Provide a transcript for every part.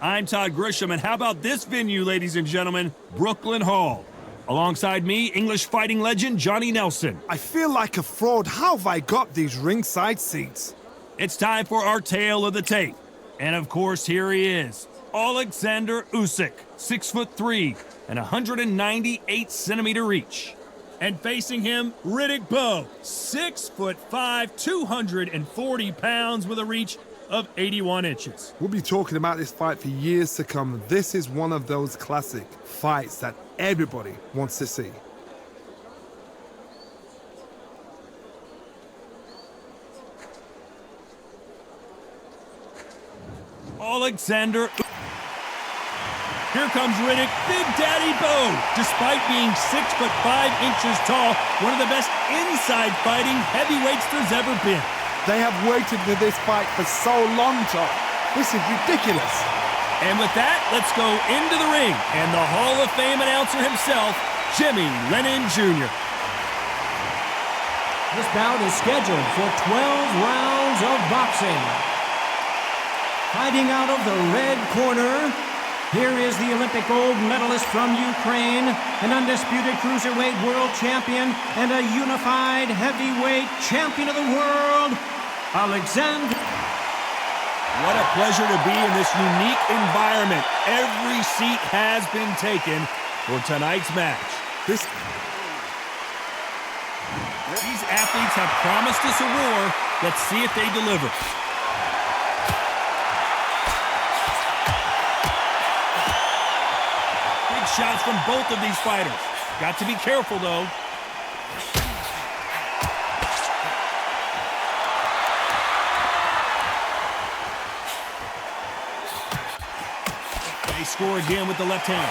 I'm Todd Grisham, and how about this venue, ladies and gentlemen? Brooklyn Hall. Alongside me, English fighting legend Johnny Nelson. I feel like a fraud. How have I got these ringside seats? It's time for our tale of the tape. And of course, here he is. Oleksandr Usyk, 6'3" and 198-centimeter reach. And facing him, Riddick Bowe, 6'5", 240 pounds with a reach of 81 inches. We'll be talking about this fight for years to come. This is one of those classic fights that everybody wants to see. Oleksandr. Here comes Riddick, Big Daddy Bowe. Despite being 6'5" tall, one of the best inside fighting heavyweights there's ever been. They have waited for this fight for so long, Tom. This is ridiculous. And with that, let's go into the ring and the Hall of Fame announcer himself, Jimmy Lennon Jr. This bout is scheduled for 12 rounds of boxing. Fighting out of the red corner, here is the Olympic gold medalist from Ukraine, an undisputed cruiserweight world champion, and a unified heavyweight champion of the world, Oleksandr. What a pleasure to be in this unique environment. Every seat has been taken for tonight's match. These athletes have promised us a war. Let's see if they deliver. Big shots from both of these fighters. Got to be careful, though. They score again with the left hand.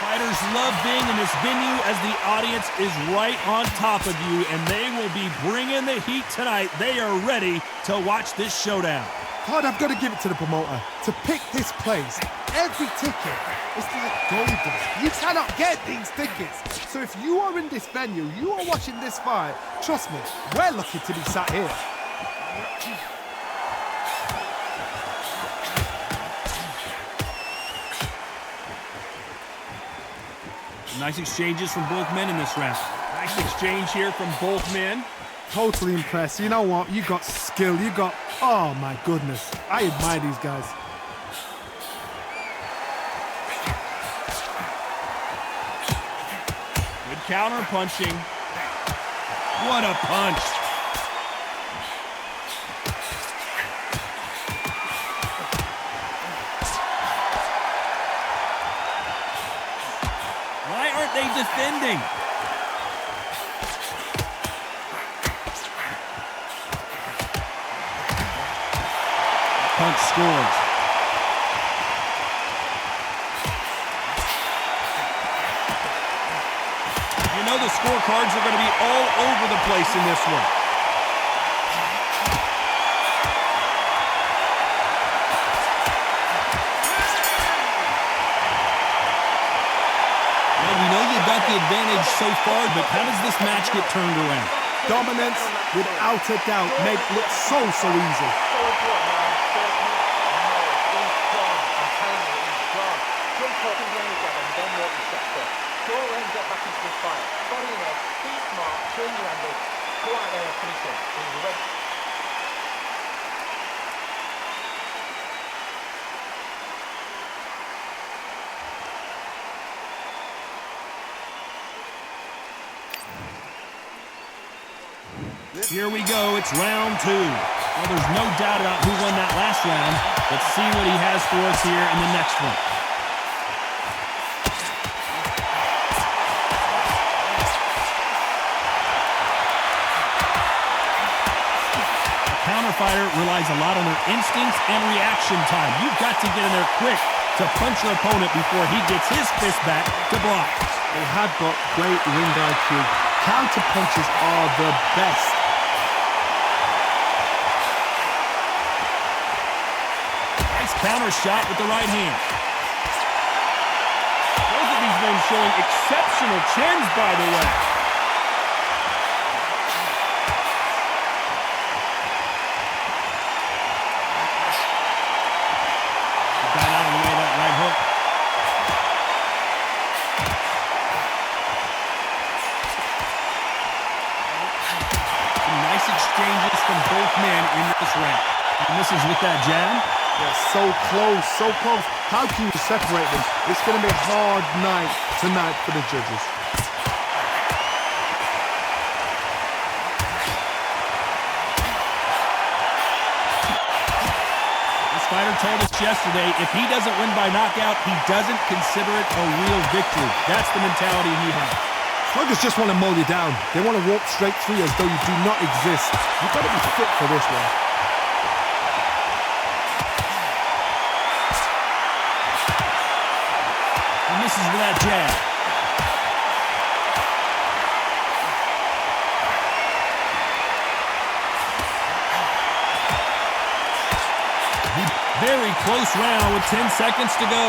Fighters love being in this venue as the audience is right on top of you, and they will be bringing the heat tonight. They are ready to watch this showdown. Todd, I've got to give it to the promoter. To pick this place, every ticket is like gold dust. You cannot get these tickets. So if you are in this venue, you are watching this fight, trust me, we're lucky to be sat here. Nice exchanges from both men in this round. Nice exchange here from both men. Totally impressed. You know what? You got skill. You got... Oh, my goodness. I admire these guys. Good counter punching. What a punch. Why aren't they defending? Punch scores. You know the scorecards are going to be all over the place in this one. Well, we know you got the advantage so far, but how does this match get turned around? Dominance, without a doubt, made it look so easy. Here we go, it's round two. Well, there's no doubt about who won that last round. Let's see what he has for us here in the next one. The counter fighter relies a lot on their instincts and reaction time. You've got to get in there quick to punch your opponent before he gets his fist back to block. They have got great ring IQ. Counter punches are the best. Nice counter shot with the right hand. Both of these men showing exceptional chins, by the way. from both men in this round. He misses with that jab. Yeah, so close, so close. How can you separate them? It's going to be a hard night tonight for the judges. This fighter told us yesterday, if he doesn't win by knockout, he doesn't consider it a real victory. That's the mentality he has. Sluggers just want to mow you down. They want to walk straight through you as though you do not exist. You've got to be fit for this one. He misses with that jab. Very close round with 10 seconds to go.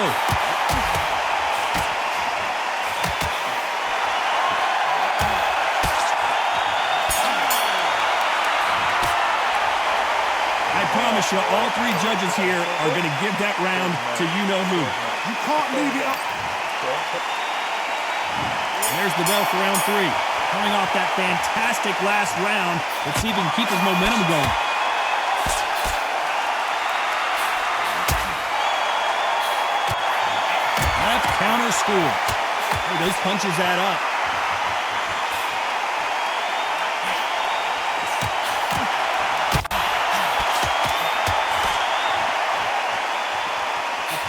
I promise you, all three judges here are going to give that round to you-know-who. You can't leave it up. There's the bell for round 3. Coming off that fantastic last round. Let's see if he can keep his momentum going. Left counter scores. Oh, those punches add up.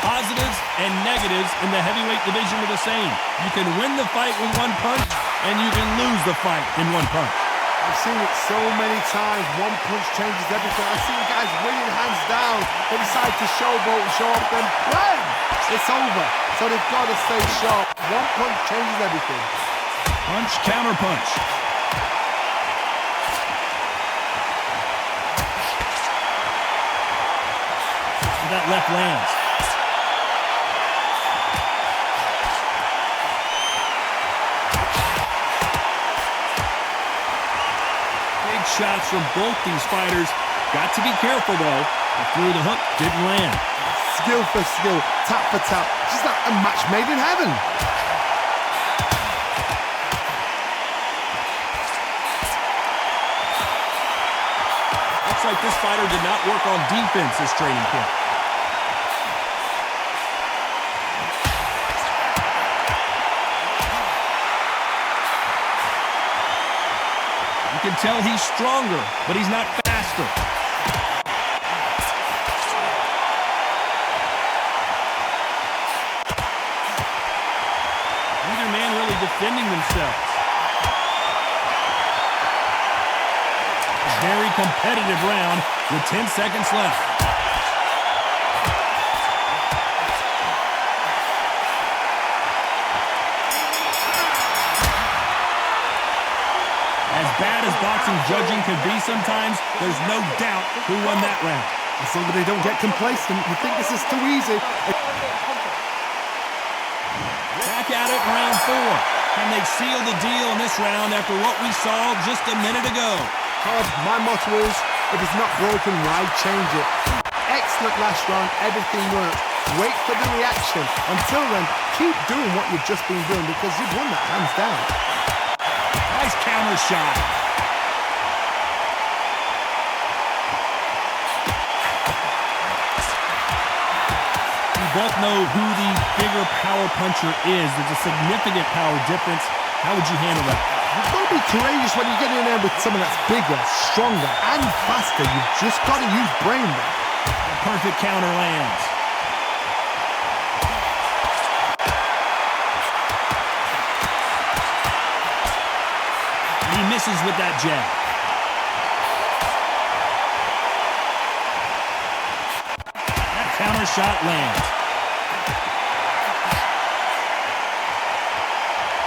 Positives and negatives in the heavyweight division are the same. You can win the fight with one punch, and you can lose the fight in one punch. I've seen it so many times. One punch changes everything. I've seen guys winning hands down. They decide to showboat and show up, then bang! It's over. So they've got to stay sharp. One punch changes everything. Punch, counter punch. That left lands. Big shots from both these fighters. Got to be careful, though. Through the hook, didn't land. Skill for skill, tap for tap. Just like a match made in heaven. Looks like this fighter did not work on defense this training camp. You can tell he's stronger, but he's not faster. Neither man really defending themselves. A very competitive round with 10 seconds left. As bad as boxing judging can be sometimes, there's no doubt who won that round. As long as they don't get complacent, you think this is too easy. Back at it in round 4. Can they seal the deal in this round after what we saw just a minute ago? My motto is, if it's not broken, why change it? Excellent last round, everything worked. Wait for the reaction. Until then, keep doing what you've just been doing because you've won that hands down. Nice counter shot. We both know who the bigger power puncher is. There's a significant power difference. How would you handle that? You've got to be courageous when you get in there with someone that's bigger, stronger, and faster. You've just got to use brain there. A perfect counter lands. He misses with that jab. That counter shot lands.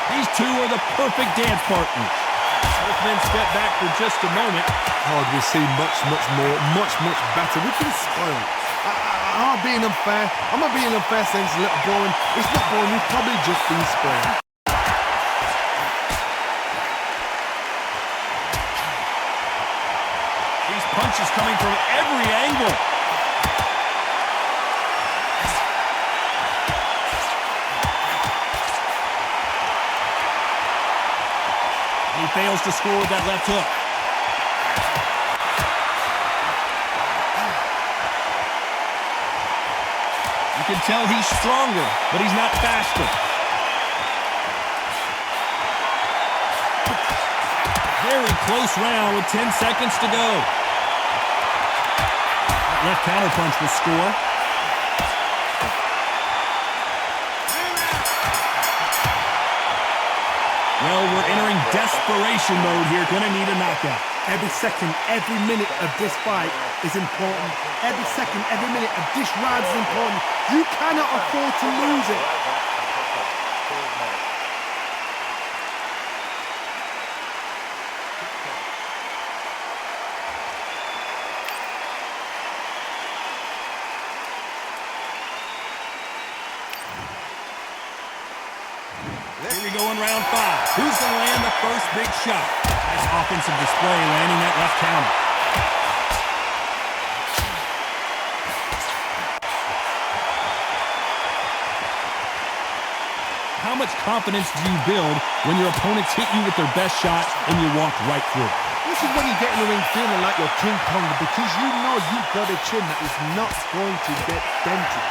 These two are the perfect dance partners. Both men step back for just a moment. Oh, we see much better. We've been spoiled. I'm not being unfair. I'm not being unfair saying it's a little boring. It's not boring. We've probably just been spoiled. These punches coming from every angle. He fails to score with that left hook. can tell he's stronger, but he's not faster. Very close round with 10 seconds to go. That left counterpunch will score. Well, we're entering desperation mode here. Gonna need a knockout. Every second, every minute of this fight is important. Every second, every minute of this round is important. You cannot afford to lose it. Here we go in round 5. Who's going to land the first big shot? Nice offensive display, landing that left counter. How much confidence do you build when your opponents hit you with their best shot and you walk right through? This is when you get in the ring feeling like you're King Kong, because you know you've got a chin that is not going to get dented.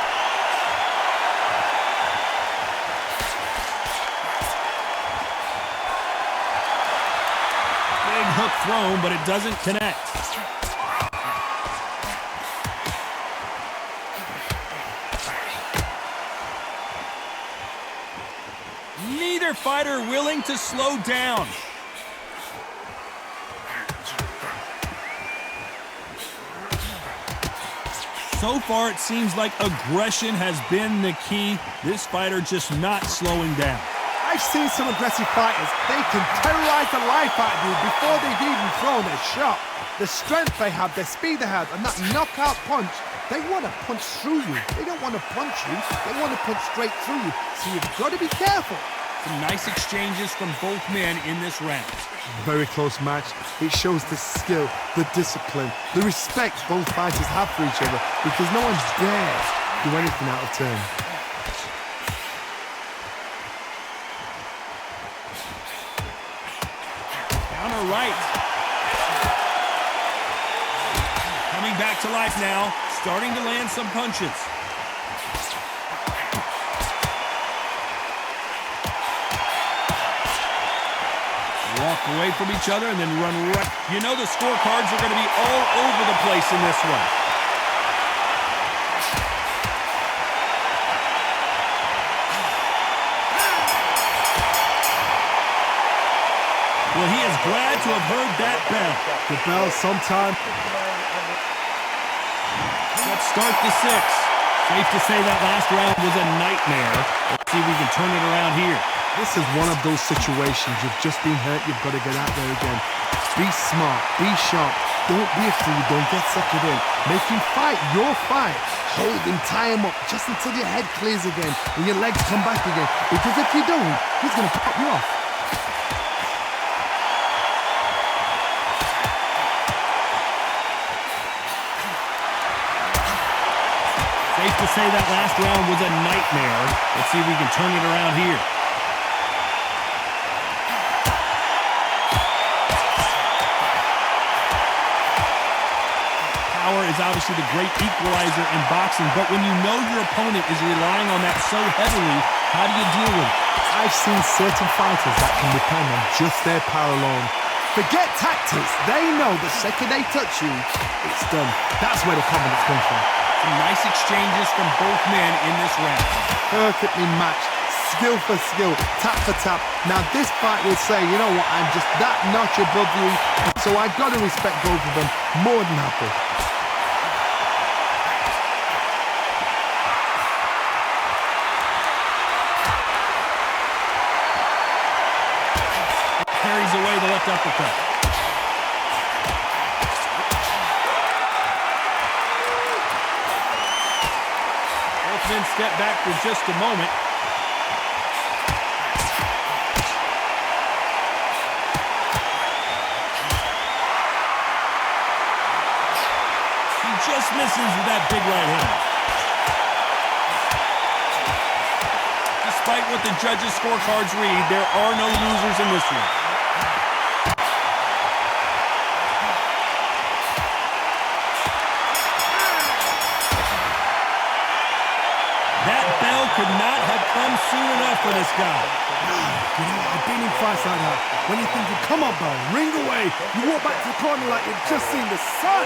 Hook thrown, but it doesn't connect. Neither fighter willing to slow down. So far, it seems like aggression has been the key. This fighter just not slowing down. I've seen some aggressive fighters. They can terrorize the life out of you before they've even thrown a shot. The strength they have, the speed they have, and that knockout punch, they want to punch through you. They don't want to punch you. They want to punch straight through you. So you've got to be careful. Some nice exchanges from both men in this round. Very close match. It shows the skill, the discipline, the respect both fighters have for each other, because no one dares do anything out of turn. Counter right. Coming back to life now, starting to land some punches. Walk away from each other and then run right. You know the scorecards are going to be all over the place in this one. Well, he is glad to have heard that bell. The bell sometime. Let's start the 6th. Safe to say that last round was a nightmare. Let's see if we can turn it around here. This is one of those situations. You've just been hurt. You've got to get out there again. Be smart. Be sharp. Don't be a fool. Don't get suckered in. Make him fight your fight. Hold him. Tie him up just until your head clears again and your legs come back again. Because if you don't, he's going to pop you off. Safe to say that last round was a nightmare. Let's see if we can turn it around here. Power is obviously the great equalizer in boxing, but when you know your opponent is relying on that so heavily, how do you deal with it? I've seen certain fighters that can depend on just their power alone. Forget tactics. They know the second they touch you, it's done. That's where the confidence comes from. Some nice exchanges from both men in this round. Perfectly matched, skill for skill, tap for tap. Now this fight will say, you know what, I'm just that notch above you, so I've got to respect both of them more than happy. Carries away the left uppercut. Then step back for just a moment. He just misses with that big right hand. Despite what the judges' scorecards read, there are no losers in this one. could not have come soon enough for this guy. You know, I've been in fights like that. When you're thinking, come on, bro, ring away. You walk back to the corner like you've just seen the sun.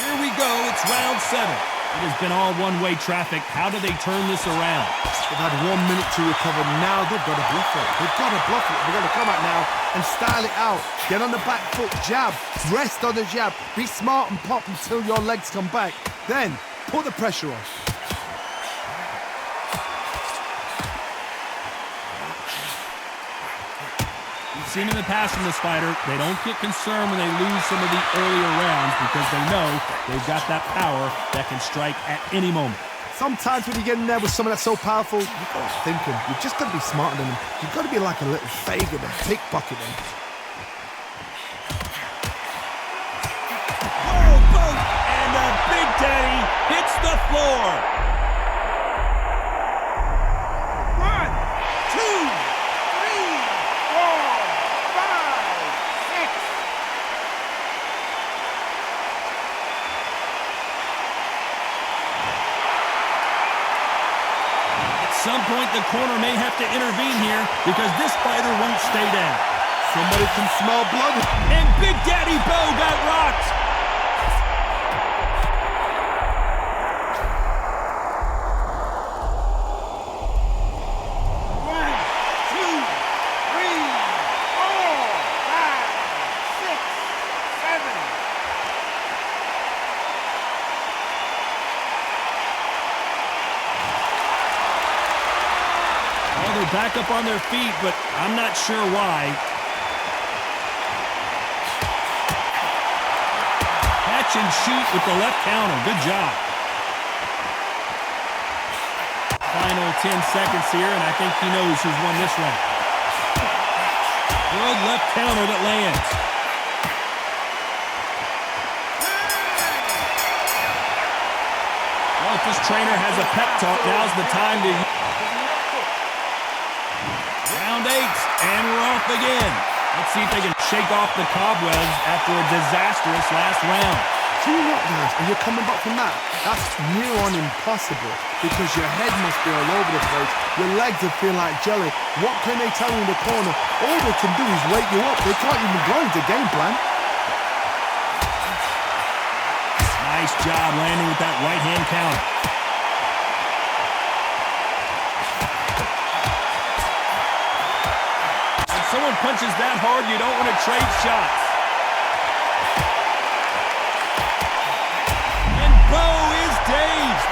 Here we go, it's round 7. It has been all one-way traffic. How do they turn this around? They've had 1 minute to recover. Now they've got to bluff it. They've got to bluff it. They've got to come out now and style it out. Get on the back foot, jab. Rest on the jab. Be smart and pop until your legs come back. Then, put the pressure on. We've seen in the past from this fighter, they don't get concerned when they lose some of the earlier rounds because they know they've got that power that can strike at any moment. Sometimes when you get in there with someone that's so powerful, you've got to think him. You've just got to be smarter than him. You've got to be like a little Fagin and pickpocket him. Oh, boat! And the Big Daddy hits the floor. 1, 2, 3, 4, 5, 6. At some point, the corner may have to intervene here because this fighter won't stay down. Somebody can smell blood. And Big Daddy Bowe got rocked. Back up on their feet, but I'm not sure why. Catch and shoot with the left counter. Good job. Final 10 seconds here, and I think he knows who's won this round. Good left counter that lands. Well, if this trainer has a pep talk, now's the time to... Round 8, and we're off again. Let's see if they can shake off the cobwebs after a disastrous last round. 2 knockdowns, and you're coming back from that. That's near on impossible because your head must be all over the place. Your legs will feel like jelly. What can they tell you in the corner? All they can do is wake you up. They can't even go into game plan. Nice job landing with that right hand counter. Someone punches that hard, you don't want to trade shots. And Bowe is dazed.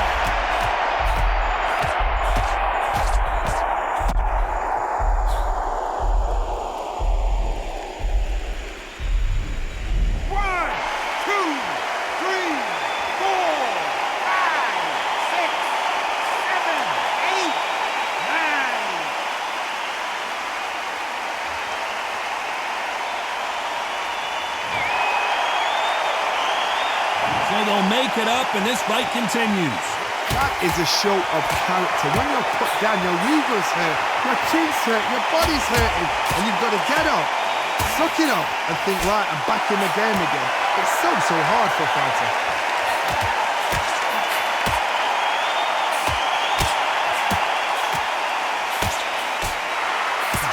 One, 2, 3, 4, 5, 6, 7, 8, 9. So they'll make it up, and this fight continues. That is a show of character. When you're put down, your ego's hurt, your chin's hurt, your body's hurting, and you've got to get up, suck it up, and think, right, I'm back in the game again. It's so hard for a fighter.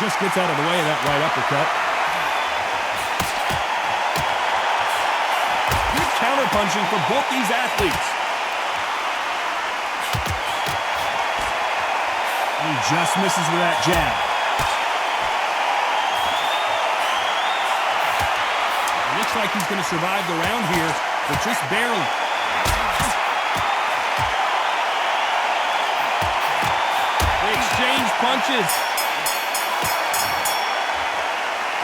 Just gets out of the way of that right uppercut. Good counter-punching for both these athletes. He just misses with that jab. It looks like he's going to survive the round here, but just barely. They exchange punches.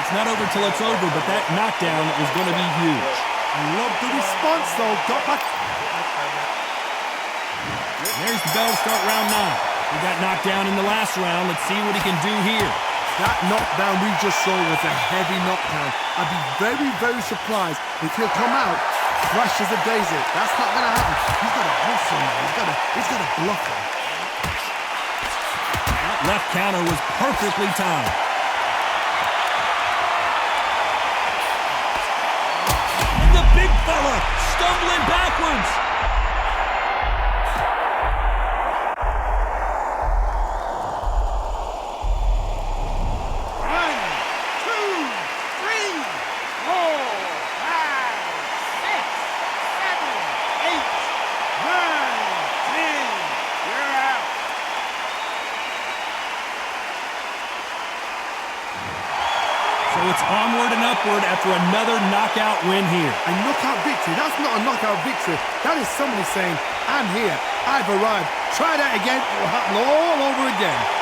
It's not over till it's over, but that knockdown is going to be huge. I love the response, though. Got back. There's the bell to start round 9. He got knocked down in the last round. Let's see what he can do here. That knockdown we just saw was a heavy knockdown. I'd be very surprised if he'll come out fresh as a daisy. That's not going to happen. He's got to hustle now. He's got to bluff him. That left counter was perfectly timed. fella stumbling backwards. So it's onward and upward after another knockout win here. A knockout victory? That's not a knockout victory. That is somebody saying, I'm here, I've arrived. Try that again, it will happen all over again.